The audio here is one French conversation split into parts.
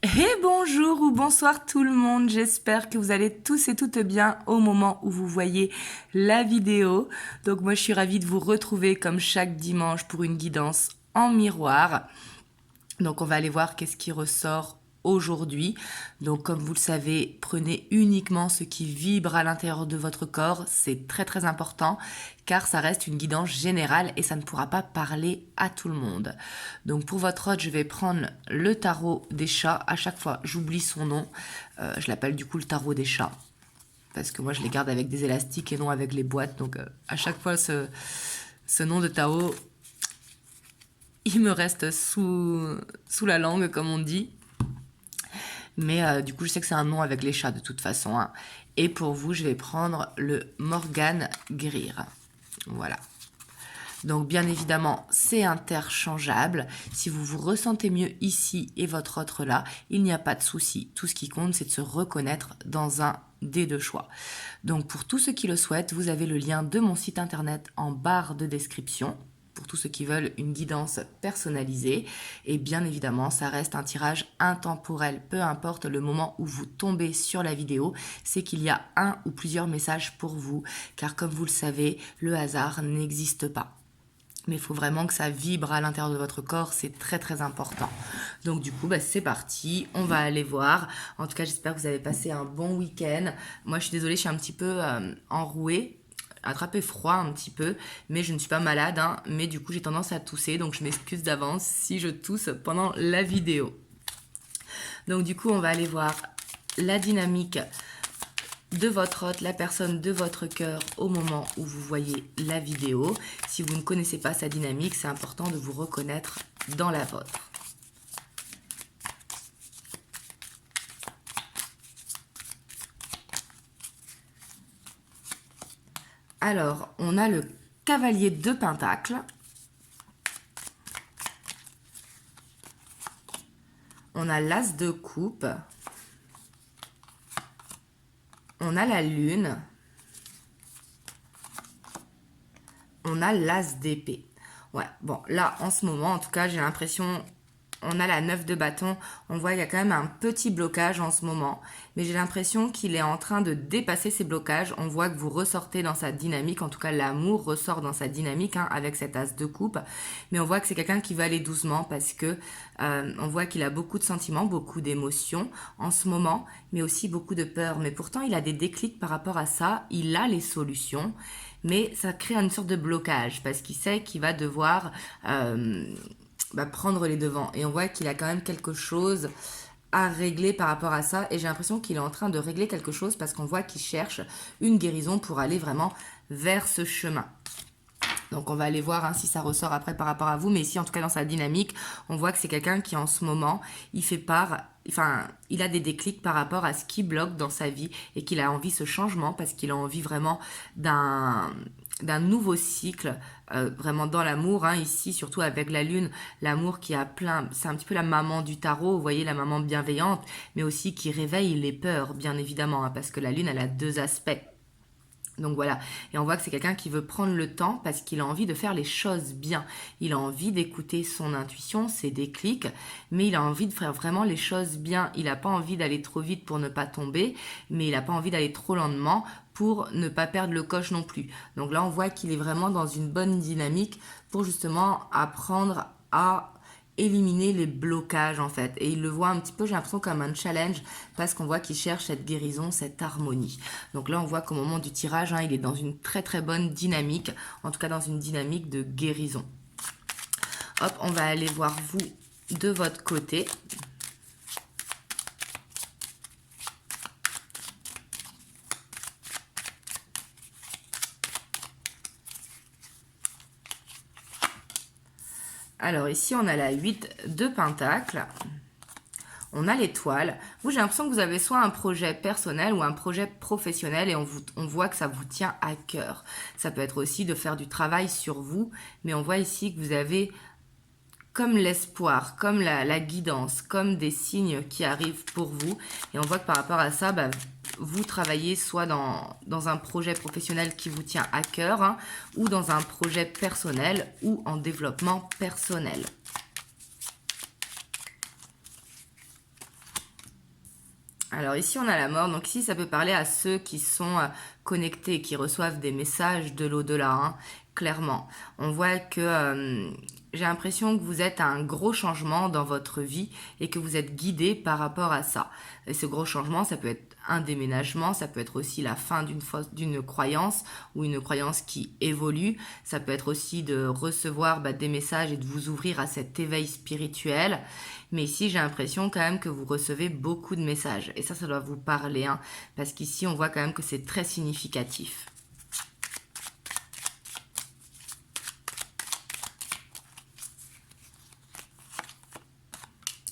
Et bonjour ou bonsoir tout le monde, j'espère que vous allez tous et toutes bien au moment où vous voyez la vidéo. Donc moi je suis ravie de vous retrouver comme chaque dimanche pour une guidance en miroir. Donc on va aller voir qu'est-ce qui ressort aujourd'hui. Donc comme vous le savez, prenez uniquement ce qui vibre à l'intérieur de votre corps. C'est très très important car ça reste une guidance générale et ça ne pourra pas parler à tout le monde. Donc pour votre hôte, je vais prendre le tarot des chats. À chaque fois, j'oublie son nom. Je l'appelle du coup le tarot des chats parce que moi je les garde avec des élastiques et non avec les boîtes. Donc à chaque fois ce nom de tarot il me reste sous la langue, comme on dit. Mais du coup, je sais que c'est un nom avec les chats de toute façon. Hein. Et pour vous, je vais prendre le Morgan Greer. Voilà. Donc, bien évidemment, c'est interchangeable. Si vous vous ressentez mieux ici et votre autre là, il n'y a pas de souci. Tout ce qui compte, c'est de se reconnaître dans un des deux choix. Donc, pour tous ceux qui le souhaitent, vous avez le lien de mon site internet en barre de description. Pour tous ceux qui veulent une guidance personnalisée. Et bien évidemment, ça reste un tirage intemporel. Peu importe le moment où vous tombez sur la vidéo, c'est qu'il y a un ou plusieurs messages pour vous. Car comme vous le savez, le hasard n'existe pas. Mais il faut vraiment que ça vibre à l'intérieur de votre corps, c'est très très important. Donc du coup, c'est parti, on va aller voir. En tout cas, j'espère que vous avez passé un bon week-end. Moi, je suis désolée, je suis un petit peu enrouée, attrapé froid un petit peu, mais je ne suis pas malade, hein, mais du coup j'ai tendance à tousser, donc je m'excuse d'avance si je tousse pendant la vidéo. Donc du coup on va aller voir la dynamique de votre hôte, la personne de votre cœur au moment où vous voyez la vidéo. Si vous ne connaissez pas sa dynamique, c'est important de vous reconnaître dans la vôtre. Alors, on a le cavalier de Pentacles. On a l'as de coupe. On a la lune. On a l'as d'épée. Ouais, bon, là, en ce moment, en tout cas, j'ai l'impression... On a la 9 de bâton, on voit qu'il y a quand même un petit blocage en ce moment, mais j'ai l'impression qu'il est en train de dépasser ces blocages. On voit que vous ressortez dans sa dynamique, en tout cas l'amour ressort dans sa dynamique avec cet as de coupe, mais on voit que c'est quelqu'un qui va aller doucement parce que on voit qu'il a beaucoup de sentiments, beaucoup d'émotions en ce moment, mais aussi beaucoup de peur. Mais pourtant il a des déclics par rapport à ça, il a les solutions, mais ça crée une sorte de blocage parce qu'il sait qu'il va devoir prendre les devants. Et on voit qu'il a quand même quelque chose à régler par rapport à ça. Et j'ai l'impression qu'il est en train de régler quelque chose parce qu'on voit qu'il cherche une guérison pour aller vraiment vers ce chemin. Donc on va aller voir si ça ressort après par rapport à vous. Mais ici, en tout cas, dans sa dynamique, on voit que c'est quelqu'un qui, en ce moment, il fait part... Enfin, il a des déclics par rapport à ce qui bloque dans sa vie et qu'il a envie de ce changement parce qu'il a envie vraiment d'un nouveau cycle, vraiment dans l'amour, ici, surtout avec la lune, l'amour qui a plein... C'est un petit peu la maman du tarot, vous voyez, la maman bienveillante, mais aussi qui réveille les peurs, bien évidemment, parce que la lune, elle a deux aspects. Donc voilà, et on voit que c'est quelqu'un qui veut prendre le temps parce qu'il a envie de faire les choses bien. Il a envie d'écouter son intuition, ses déclics, mais il a envie de faire vraiment les choses bien. Il n'a pas envie d'aller trop vite pour ne pas tomber, mais il n'a pas envie d'aller trop lentement pour ne pas perdre le coche non plus. Donc là, on voit qu'il est vraiment dans une bonne dynamique pour justement apprendre à éliminer les blocages en fait, et il le voit un petit peu, j'ai l'impression, comme un challenge parce qu'on voit qu'il cherche cette guérison, cette harmonie. Donc là on voit qu'au moment du tirage, il est dans une très très bonne dynamique, en tout cas dans une dynamique de guérison. Hop, on va aller voir vous de votre côté. Alors ici, on a la 8 de Pentacles. On a l'étoile. Vous, j'ai l'impression que vous avez soit un projet personnel ou un projet professionnel et on voit que ça vous tient à cœur. Ça peut être aussi de faire du travail sur vous, mais on voit ici que vous avez comme l'espoir, comme la guidance, comme des signes qui arrivent pour vous. Et on voit que par rapport à ça, vous travaillez soit dans un projet professionnel qui vous tient à cœur, ou dans un projet personnel ou en développement personnel. Alors ici, on a la mort. Donc ici, ça peut parler à ceux qui sont connectés, qui reçoivent des messages de l'au-delà, hein, clairement. On voit que j'ai l'impression que vous êtes à un gros changement dans votre vie et que vous êtes guidé par rapport à ça. Et ce gros changement, ça peut être un déménagement, ça peut être aussi la fin d'une croyance ou une croyance qui évolue. Ça peut être aussi de recevoir des messages et de vous ouvrir à cet éveil spirituel. Mais ici, j'ai l'impression quand même que vous recevez beaucoup de messages. Et ça doit vous parler, hein, parce qu'ici, on voit quand même que c'est très significatif.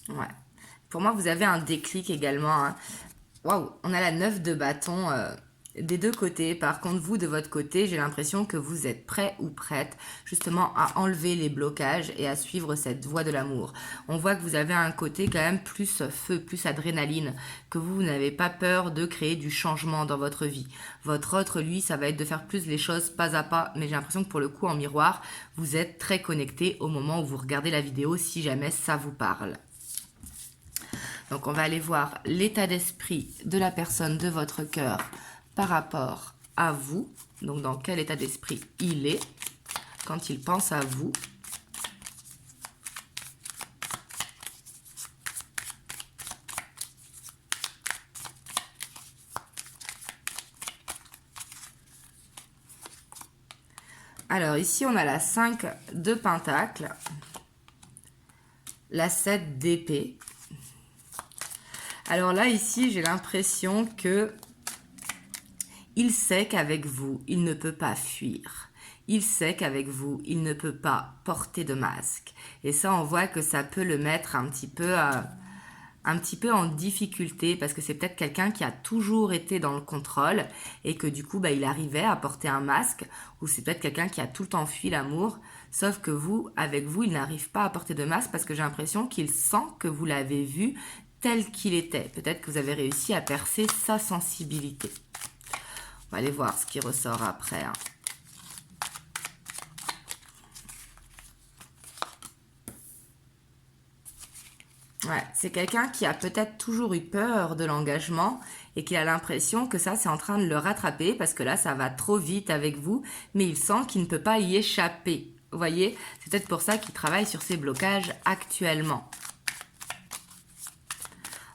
Ouais. Pour moi, vous avez un déclic également, hein. Waouh, on a la 9 de bâton des deux côtés. Par contre, vous, de votre côté, j'ai l'impression que vous êtes prêt ou prête justement à enlever les blocages et à suivre cette voie de l'amour. On voit que vous avez un côté quand même plus feu, plus adrénaline, que vous n'avez pas peur de créer du changement dans votre vie. Votre autre, lui, ça va être de faire plus les choses pas à pas, mais j'ai l'impression que pour le coup, en miroir, vous êtes très connecté au moment où vous regardez la vidéo, si jamais ça vous parle. Donc, on va aller voir l'état d'esprit de la personne de votre cœur par rapport à vous. Donc, dans quel état d'esprit il est quand il pense à vous. Alors, ici, on a la 5 de Pentacle, la 7 d'épée. Alors là, ici, j'ai l'impression que il sait qu'avec vous, il ne peut pas fuir. Il sait qu'avec vous, il ne peut pas porter de masque. Et ça, on voit que ça peut le mettre un petit peu en difficulté parce que c'est peut-être quelqu'un qui a toujours été dans le contrôle et que du coup, il arrivait à porter un masque, ou c'est peut-être quelqu'un qui a tout le temps fui l'amour, sauf que vous, avec vous, il n'arrive pas à porter de masque parce que j'ai l'impression qu'il sent que vous l'avez vu tel qu'il était. Peut-être que vous avez réussi à percer sa sensibilité. On va aller voir ce qui ressort après, hein. Ouais, c'est quelqu'un qui a peut-être toujours eu peur de l'engagement et qui a l'impression que ça, c'est en train de le rattraper parce que là, ça va trop vite avec vous, mais il sent qu'il ne peut pas y échapper. Vous voyez, c'est peut-être pour ça qu'il travaille sur ses blocages actuellement.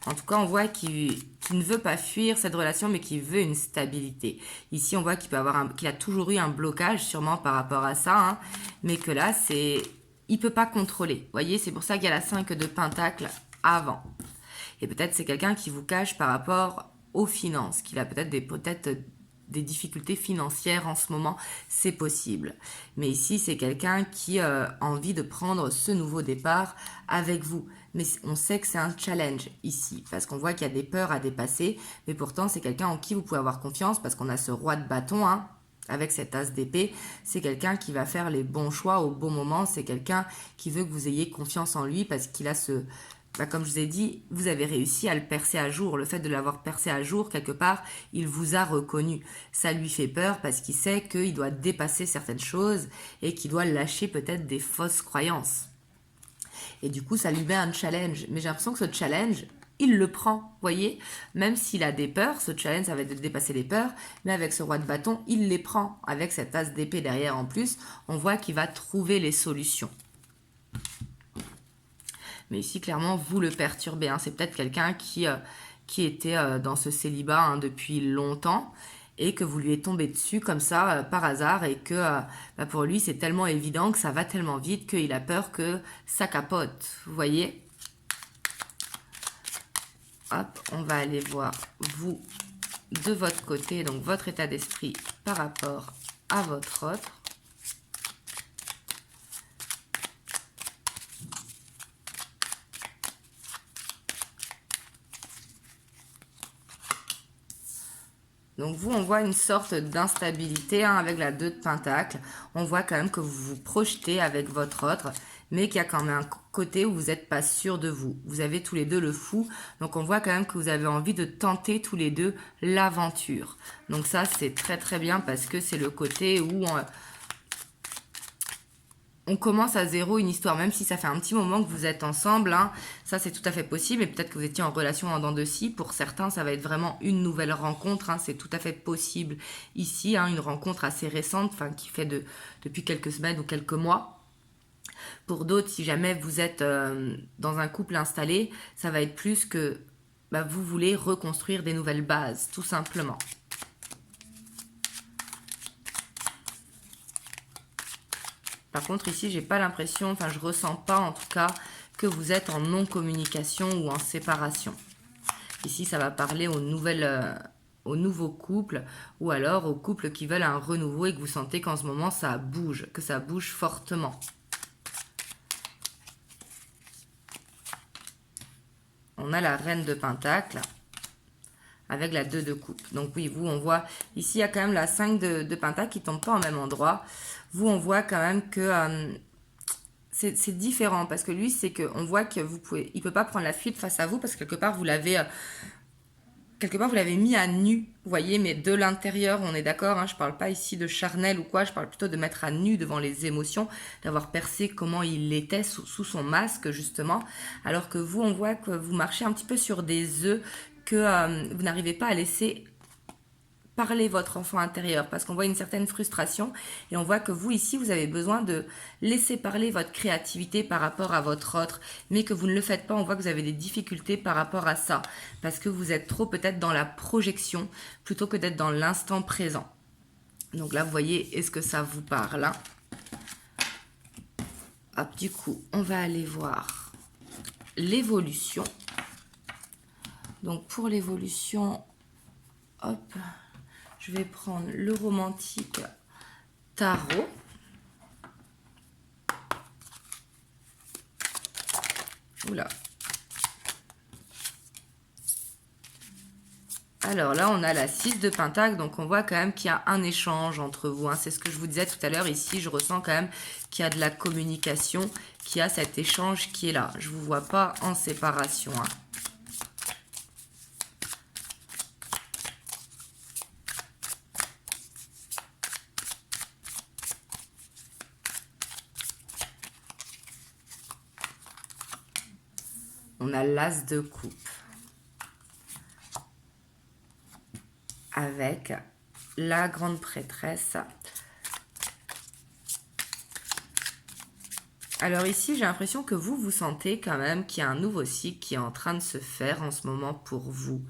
En tout cas, on voit qu'il ne veut pas fuir cette relation, mais qu'il veut une stabilité. Ici, on voit qu'il a toujours eu un blocage, sûrement par rapport à ça, hein, mais que là, il peut pas contrôler. Vous voyez, c'est pour ça qu'il y a la 5 de Pentacle avant. Et peut-être c'est quelqu'un qui vous cache par rapport aux finances, qu'il a peut-être des difficultés financières en ce moment, c'est possible. Mais ici, c'est quelqu'un qui a envie de prendre ce nouveau départ avec vous. Mais on sait que c'est un challenge ici, parce qu'on voit qu'il y a des peurs à dépasser, mais pourtant, c'est quelqu'un en qui vous pouvez avoir confiance, parce qu'on a ce roi de bâton, hein, avec cet as d'épée. C'est quelqu'un qui va faire les bons choix au bon moment, c'est quelqu'un qui veut que vous ayez confiance en lui, parce qu'il a comme je vous ai dit, vous avez réussi à le percer à jour. Le fait de l'avoir percé à jour, quelque part, il vous a reconnu. Ça lui fait peur parce qu'il sait qu'il doit dépasser certaines choses et qu'il doit lâcher peut-être des fausses croyances. Et du coup, ça lui met un challenge. Mais j'ai l'impression que ce challenge, il le prend, voyez. Même s'il a des peurs, ce challenge, ça va être de dépasser les peurs. Mais avec ce roi de bâton, il les prend. Avec cette as d'épée derrière en plus, on voit qu'il va trouver les solutions. Mais ici, clairement, vous le perturbez, hein. C'est peut-être quelqu'un qui était dans ce célibat, hein, depuis longtemps et que vous lui êtes tombé dessus comme ça par hasard et que pour lui, c'est tellement évident que ça va tellement vite qu'il a peur que ça capote. Vous voyez ? Hop, on va aller voir vous de votre côté, donc votre état d'esprit par rapport à votre autre. Donc vous, on voit une sorte d'instabilité, hein, avec la 2 de Pentacle. On voit quand même que vous vous projetez avec votre autre, mais qu'il y a quand même un côté où vous n'êtes pas sûr de vous. Vous avez tous les deux le fou, donc on voit quand même que vous avez envie de tenter tous les deux l'aventure. Donc ça, c'est très très bien parce que c'est le côté où on commence à zéro une histoire, même si ça fait un petit moment que vous êtes ensemble, hein, ça c'est tout à fait possible, et peut-être que vous étiez en relation en dents de scie, pour certains ça va être vraiment une nouvelle rencontre, hein, c'est tout à fait possible ici, hein, une rencontre assez récente, enfin qui fait depuis quelques semaines ou quelques mois. Pour d'autres, si jamais vous êtes dans un couple installé, ça va être plus que vous voulez reconstruire des nouvelles bases, tout simplement. Par contre, ici, j'ai pas l'impression, enfin, je ressens pas en tout cas que vous êtes en non-communication ou en séparation. Ici, ça va parler aux nouveaux couples ou alors aux couples qui veulent un renouveau et que vous sentez qu'en ce moment, ça bouge, que ça bouge fortement. On a la reine de Pentacle avec la 2 de coupe. Donc oui, vous, on voit, ici, il y a quand même la 5 de Pentacle qui ne tombe pas au même endroit. Vous, on voit quand même que c'est différent parce que lui, c'est qu'on voit que il peut pas prendre la fuite face à vous parce que quelque part, vous l'avez mis à nu, vous voyez, mais de l'intérieur, on est d'accord, hein, je parle pas ici de charnel ou quoi, je parle plutôt de mettre à nu devant les émotions, d'avoir percé comment il était sous son masque, justement, alors que vous, on voit que vous marchez un petit peu sur des œufs, que vous n'arrivez pas à laisser parler votre enfant intérieur, parce qu'on voit une certaine frustration, et on voit que vous, ici, vous avez besoin de laisser parler votre créativité par rapport à votre autre, mais que vous ne le faites pas, on voit que vous avez des difficultés par rapport à ça, parce que vous êtes trop peut-être dans la projection, plutôt que d'être dans l'instant présent. Donc là, vous voyez, est-ce que ça vous parle, hein? Hop, du coup, on va aller voir l'évolution. Donc pour l'évolution, hop, je vais prendre le romantique tarot. Oula. Alors là, on a la 6 de Pentacle, donc on voit quand même qu'il y a un échange entre vous, hein. C'est ce que je vous disais tout à l'heure. Ici, je ressens quand même qu'il y a de la communication, qu'il y a cet échange qui est là. Je ne vous vois pas en séparation, hein. On a l'as de coupe avec la grande prêtresse. Alors ici, j'ai l'impression que vous sentez quand même qu'il y a un nouveau cycle qui est en train de se faire en ce moment pour vous.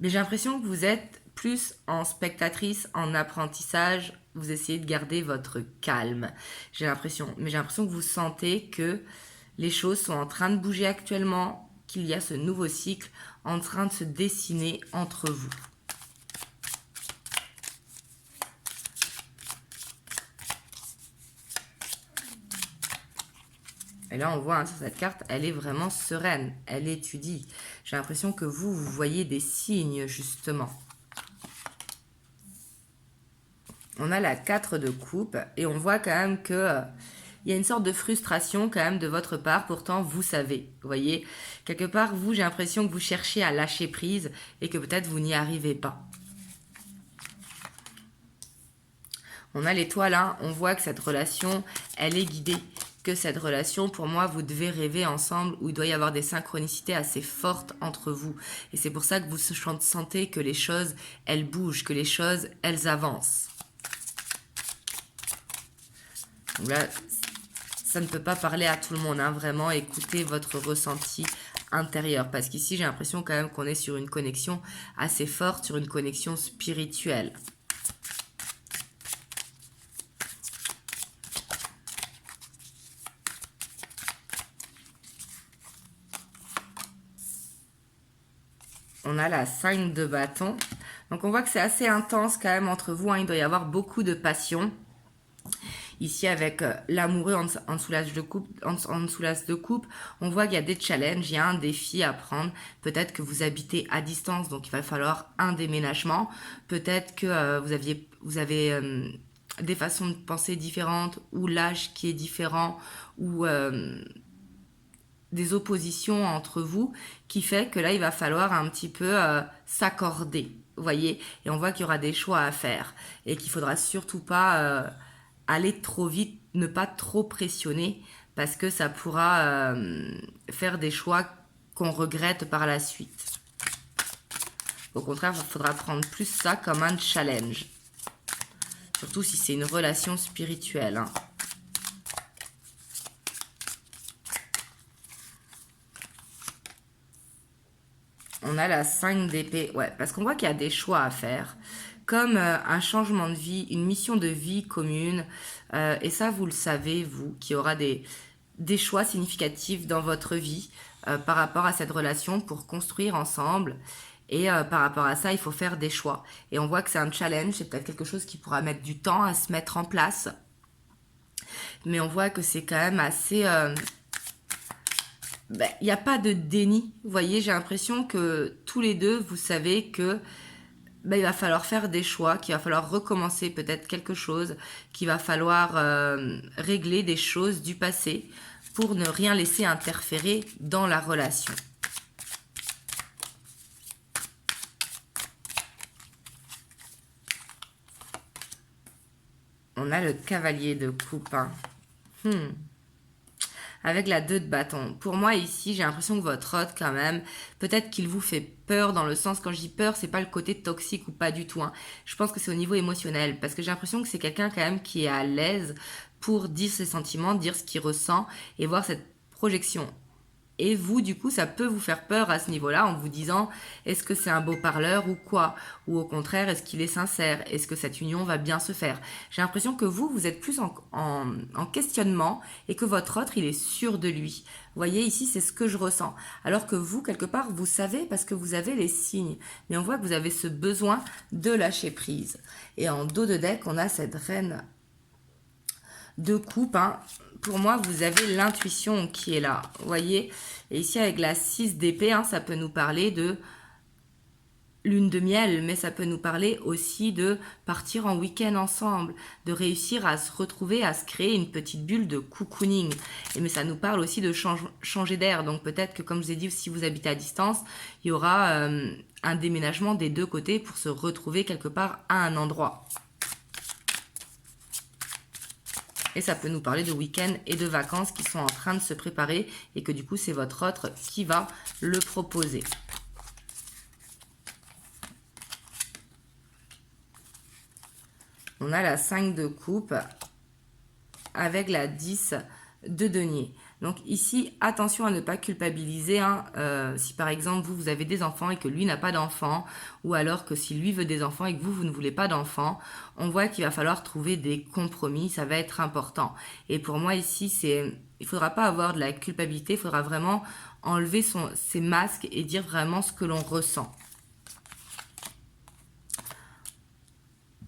Mais j'ai l'impression que vous êtes plus en spectatrice, en apprentissage. Vous essayez de garder votre calme. J'ai l'impression que vous sentez que les choses sont en train de bouger actuellement, qu'il y a ce nouveau cycle en train de se dessiner entre vous. Et là, on voit hein, sur cette carte, elle est vraiment sereine, elle étudie. J'ai l'impression que vous voyez des signes, justement. On a la 4 de coupe et on voit quand même que il y a une sorte de frustration quand même de votre part. Pourtant, vous savez, vous voyez, quelque part, vous, j'ai l'impression que vous cherchez à lâcher prise et que peut-être vous n'y arrivez pas. On a l'étoile, hein, on voit que cette relation, elle est guidée. Que cette relation, pour moi, vous devez rêver ensemble, où il doit y avoir des synchronicités assez fortes entre vous. Et c'est pour ça que vous sentez que les choses, elles bougent, que les choses, elles avancent. Donc là, ça ne peut pas parler à tout le monde, hein, vraiment, écoutez votre ressenti intérieur. Parce qu'ici, j'ai l'impression quand même qu'on est sur une connexion assez forte, sur une connexion spirituelle. On a la 5 de bâton. Donc on voit que c'est assez intense quand même entre vous, hein. Il doit y avoir beaucoup de passion. Ici avec l'amoureux en dessous l'as de coupe, on voit qu'il y a des challenges, il y a un défi à prendre. Peut-être que vous habitez à distance, donc il va falloir un déménagement. Peut-être que vous avez des façons de penser différentes, ou l'âge qui est différent, ou des oppositions entre vous, qui fait que là, il va falloir un petit peu s'accorder, vous voyez. Et on voit qu'il y aura des choix à faire et qu'il faudra surtout pas aller trop vite, ne pas trop pressionner, parce que ça pourra faire des choix qu'on regrette par la suite. Au contraire, il faudra prendre plus ça comme un challenge. Surtout si c'est une relation spirituelle. Hein. On a la 5 d'épée. Ouais, parce qu'on voit qu'il y a des choix à faire. Comme un changement de vie, une mission de vie commune. Et ça, vous le savez, vous, qu'il y aura des choix significatifs dans votre vie par rapport à cette relation pour construire ensemble. Et par rapport à ça, il faut faire des choix. Et on voit que c'est un challenge, c'est peut-être quelque chose qui pourra mettre du temps à se mettre en place. Mais on voit que c'est quand même assez... il n'y a pas de déni. Vous voyez, j'ai l'impression que tous les deux, vous savez que il va falloir faire des choix, qu'il va falloir recommencer peut-être quelque chose, qu'il va falloir régler des choses du passé pour ne rien laisser interférer dans la relation. On a le cavalier de coupe. Hein. Avec la 2 de bâton. Pour moi, ici, j'ai l'impression que votre hôte, quand même, peut-être qu'il vous fait peur dans le sens, quand je dis peur, c'est pas le côté toxique ou pas du tout. Hein. Je pense que c'est au niveau émotionnel. Parce que j'ai l'impression que c'est quelqu'un, quand même, qui est à l'aise pour dire ses sentiments, dire ce qu'il ressent et voir cette projection. Et vous, du coup, ça peut vous faire peur à ce niveau-là en vous disant, est-ce que c'est un beau parleur ou quoi? Ou au contraire, est-ce qu'il est sincère? Est-ce que cette union va bien se faire? J'ai l'impression que vous êtes plus en questionnement et que votre autre, il est sûr de lui. Vous voyez, ici, c'est ce que je ressens. Alors que vous, quelque part, vous savez parce que vous avez les signes. Mais on voit que vous avez ce besoin de lâcher prise. Et en dos de deck, on a cette reine de coupe, hein. Pour moi, vous avez l'intuition qui est là, vous voyez. Et ici, avec la 6 d'épée, hein, ça peut nous parler de lune de miel, mais ça peut nous parler aussi de partir en week-end ensemble, de réussir à se retrouver, à se créer une petite bulle de cocooning. Mais ça nous parle aussi de changer d'air. Donc peut-être que, comme je vous ai dit, si vous habitez à distance, il y aura un déménagement des deux côtés pour se retrouver quelque part à un endroit. Et ça peut nous parler de week-end et de vacances qui sont en train de se préparer et que du coup, c'est votre autre qui va le proposer. On a la 5 de coupe avec la 10 de denier. Donc ici, attention à ne pas culpabiliser. Hein. Si par exemple, vous avez des enfants et que lui n'a pas d'enfants, ou alors que si lui veut des enfants et que vous ne voulez pas d'enfants, on voit qu'il va falloir trouver des compromis, ça va être important. Et pour moi ici, il ne faudra pas avoir de la culpabilité, il faudra vraiment enlever ses masques et dire vraiment ce que l'on ressent.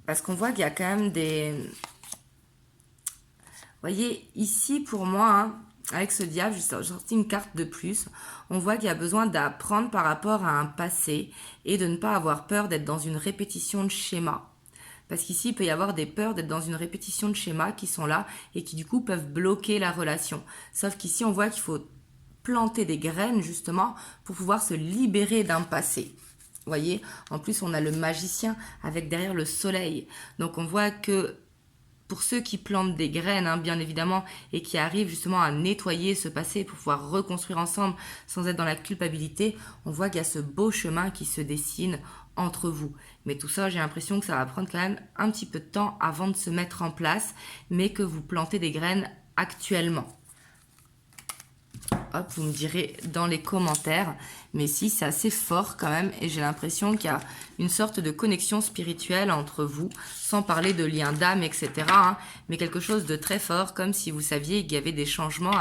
Parce qu'on voit qu'il y a quand même des... Vous voyez, ici pour moi... Hein, avec ce diable, j'ai sorti une carte de plus. On voit qu'il y a besoin d'apprendre par rapport à un passé et de ne pas avoir peur d'être dans une répétition de schéma. Parce qu'ici, il peut y avoir des peurs d'être dans une répétition de schémas qui sont là et qui du coup peuvent bloquer la relation. Sauf qu'ici, on voit qu'il faut planter des graines justement pour pouvoir se libérer d'un passé. Vous voyez, en plus, on a le magicien avec derrière le soleil. Donc, on voit que pour ceux qui plantent des graines, hein, bien évidemment, et qui arrivent justement à nettoyer ce passé pour pouvoir reconstruire ensemble sans être dans la culpabilité, on voit qu'il y a ce beau chemin qui se dessine entre vous. Mais tout ça, j'ai l'impression que ça va prendre quand même un petit peu de temps avant de se mettre en place, mais que vous plantez des graines actuellement. Hop, vous me direz dans les commentaires. Mais si, c'est assez fort quand même. Et j'ai l'impression qu'il y a une sorte de connexion spirituelle entre vous. Sans parler de lien d'âme, etc. Hein, mais quelque chose de très fort. Comme si vous saviez qu'il y avait des changements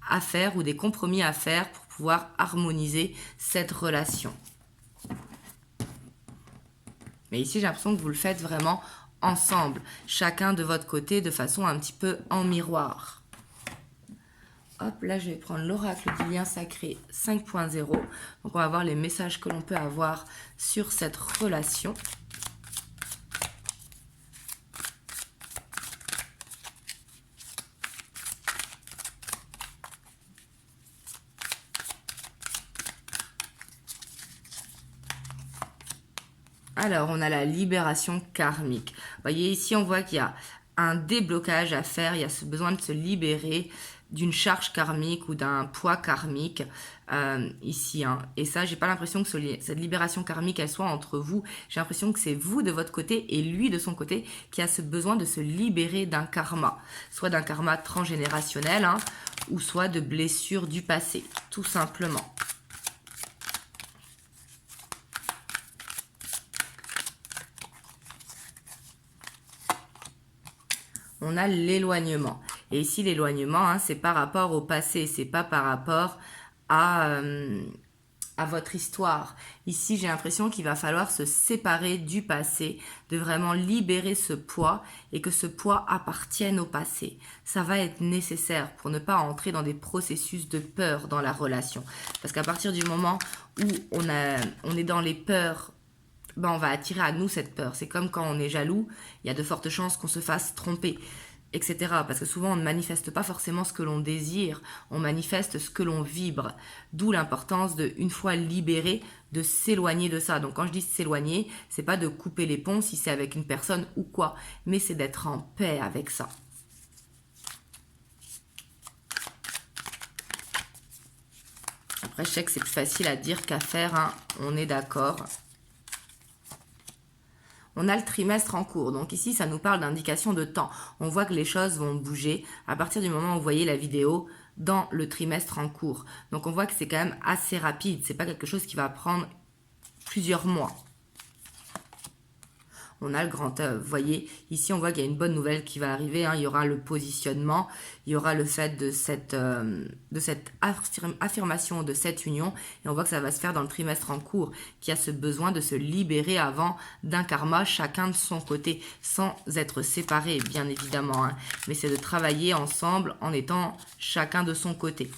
à faire ou des compromis à faire pour pouvoir harmoniser cette relation. Mais ici, j'ai l'impression que vous le faites vraiment ensemble. Chacun de votre côté de façon un petit peu en miroir. Hop, là, je vais prendre l'oracle du lien sacré 5.0. Donc, on va voir les messages que l'on peut avoir sur cette relation. Alors, on a la libération karmique. Vous voyez, ici, on voit qu'il y a un déblocage à faire, il y a ce besoin de se libérer d'une charge karmique ou d'un poids karmique ici. Hein. Et ça, j'ai pas l'impression que cette libération karmique, elle soit entre vous. J'ai l'impression que c'est vous de votre côté et lui de son côté qui a ce besoin de se libérer d'un karma. Soit d'un karma transgénérationnel, hein, ou soit de blessures du passé, tout simplement. On a l'éloignement. Et ici, l'éloignement, hein, c'est par rapport au passé, c'est pas par rapport à votre histoire. Ici, j'ai l'impression qu'il va falloir se séparer du passé, de vraiment libérer ce poids et que ce poids appartienne au passé. Ça va être nécessaire pour ne pas entrer dans des processus de peur dans la relation. Parce qu'à partir du moment où on est dans les peurs, ben on va attirer à nous cette peur. C'est comme quand on est jaloux, il y a de fortes chances qu'on se fasse tromper, etc. Parce que souvent, on ne manifeste pas forcément ce que l'on désire, on manifeste ce que l'on vibre. D'où l'importance de, une fois libéré, de s'éloigner de ça. Donc quand je dis s'éloigner, c'est pas de couper les ponts si c'est avec une personne ou quoi, mais c'est d'être en paix avec ça. Après, je sais que c'est plus facile à dire qu'à faire, hein, on est d'accord. On a le trimestre en cours. Donc ici, ça nous parle d'indication de temps. On voit que les choses vont bouger à partir du moment où vous voyez la vidéo dans le trimestre en cours. Donc on voit que c'est quand même assez rapide. C'est pas quelque chose qui va prendre plusieurs mois. On a le grand œuvre. Vous voyez, ici, on voit qu'il y a une bonne nouvelle qui va arriver. Hein. Il y aura le positionnement, il y aura le fait de cette affirmation, de cette union. Et on voit que ça va se faire dans le trimestre en cours, qui a ce besoin de se libérer avant d'un karma, chacun de son côté, sans être séparés, bien évidemment. Hein. Mais c'est de travailler ensemble en étant chacun de son côté.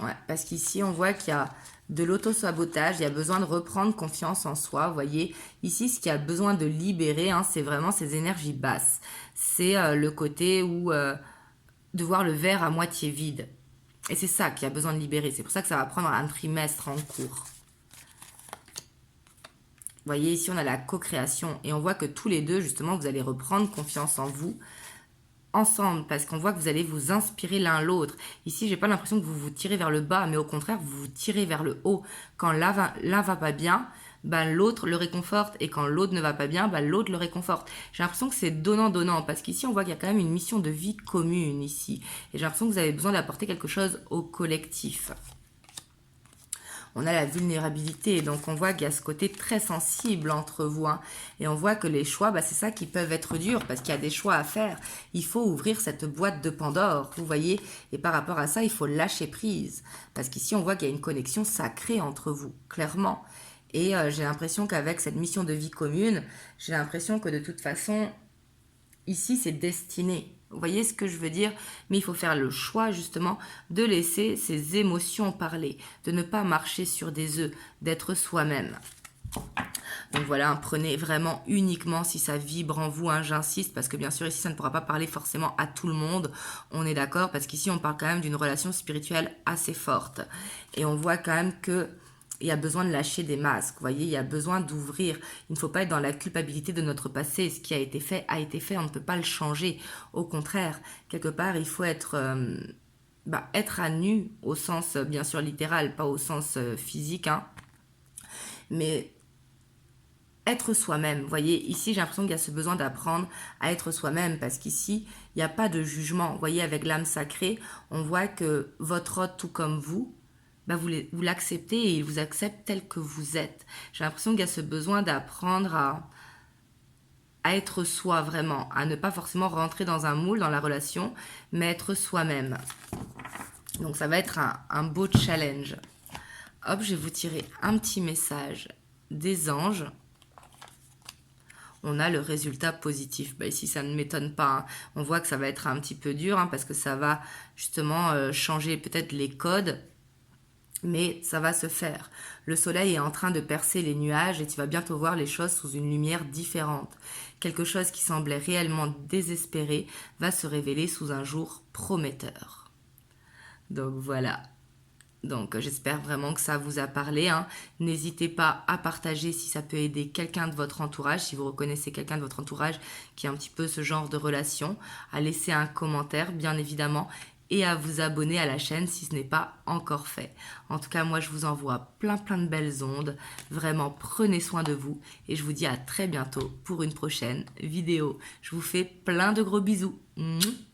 Ouais, parce qu'ici, on voit qu'il y a de l'auto-sabotage, il y a besoin de reprendre confiance en soi. Vous voyez, ici, ce qu'il y a besoin de libérer, hein, c'est vraiment ces énergies basses. C'est le côté où de voir le verre à moitié vide. Et c'est ça qu'il y a besoin de libérer. C'est pour ça que ça va prendre un trimestre en cours. Vous voyez, ici, on a la co-création. Et on voit que tous les deux, justement, vous allez reprendre confiance en vous. Ensemble, parce qu'on voit que vous allez vous inspirer l'un l'autre. Ici, j'ai pas l'impression que vous vous tirez vers le bas, mais au contraire, vous vous tirez vers le haut. Quand l'un va pas bien, ben l'autre le réconforte, et quand l'autre ne va pas bien, ben l'autre le réconforte. J'ai l'impression que c'est donnant-donnant, parce qu'ici, on voit qu'il y a quand même une mission de vie commune ici. Et j'ai l'impression que vous avez besoin d'apporter quelque chose au collectif. On a la vulnérabilité, donc on voit qu'il y a ce côté très sensible entre vous. Hein. Et on voit que les choix, bah, c'est ça qui peuvent être durs, parce qu'il y a des choix à faire. Il faut ouvrir cette boîte de Pandore, vous voyez. Et par rapport à ça, il faut lâcher prise. Parce qu'ici, on voit qu'il y a une connexion sacrée entre vous, clairement. Et j'ai l'impression qu'avec cette mission de vie commune, j'ai l'impression que de toute façon, ici, c'est destiné. Vous voyez ce que je veux dire? Mais il faut faire le choix justement de laisser ses émotions parler, de ne pas marcher sur des œufs, d'être soi-même. Donc voilà, prenez vraiment uniquement si ça vibre en vous, hein, j'insiste, parce que bien sûr ici ça ne pourra pas parler forcément à tout le monde, on est d'accord, parce qu'ici on parle quand même d'une relation spirituelle assez forte. Et on voit quand même que il y a besoin de lâcher des masques, vous voyez, il y a besoin d'ouvrir. Il ne faut pas être dans la culpabilité de notre passé. Ce qui a été fait, on ne peut pas le changer. Au contraire, quelque part, il faut être à nu, au sens, bien sûr, littéral, pas au sens physique, hein. Mais être soi-même, vous voyez, ici, j'ai l'impression qu'il y a ce besoin d'apprendre à être soi-même, parce qu'ici, il n'y a pas de jugement. Vous voyez, avec l'âme sacrée, on voit que votre hôte, tout comme vous, vous l'acceptez et il vous accepte tel que vous êtes. J'ai l'impression qu'il y a ce besoin d'apprendre à être soi vraiment, à ne pas forcément rentrer dans un moule dans la relation, mais être soi-même. Donc ça va être un beau challenge. Hop, je vais vous tirer un petit message des anges. On a le résultat positif. Ici, ça ne m'étonne pas. Hein. On voit que ça va être un petit peu dur, hein, parce que ça va justement changer peut-être les codes. Mais ça va se faire. Le soleil est en train de percer les nuages et tu vas bientôt voir les choses sous une lumière différente. Quelque chose qui semblait réellement désespéré va se révéler sous un jour prometteur. Donc voilà. Donc j'espère vraiment que ça vous a parlé, hein. N'hésitez pas à partager si ça peut aider quelqu'un de votre entourage, si vous reconnaissez quelqu'un de votre entourage qui a un petit peu ce genre de relation, à laisser un commentaire bien évidemment et à vous abonner à la chaîne si ce n'est pas encore fait. En tout cas, moi je vous envoie plein de belles ondes. Vraiment, prenez soin de vous et je vous dis à très bientôt pour une prochaine vidéo. Je vous fais plein de gros bisous. Mouah.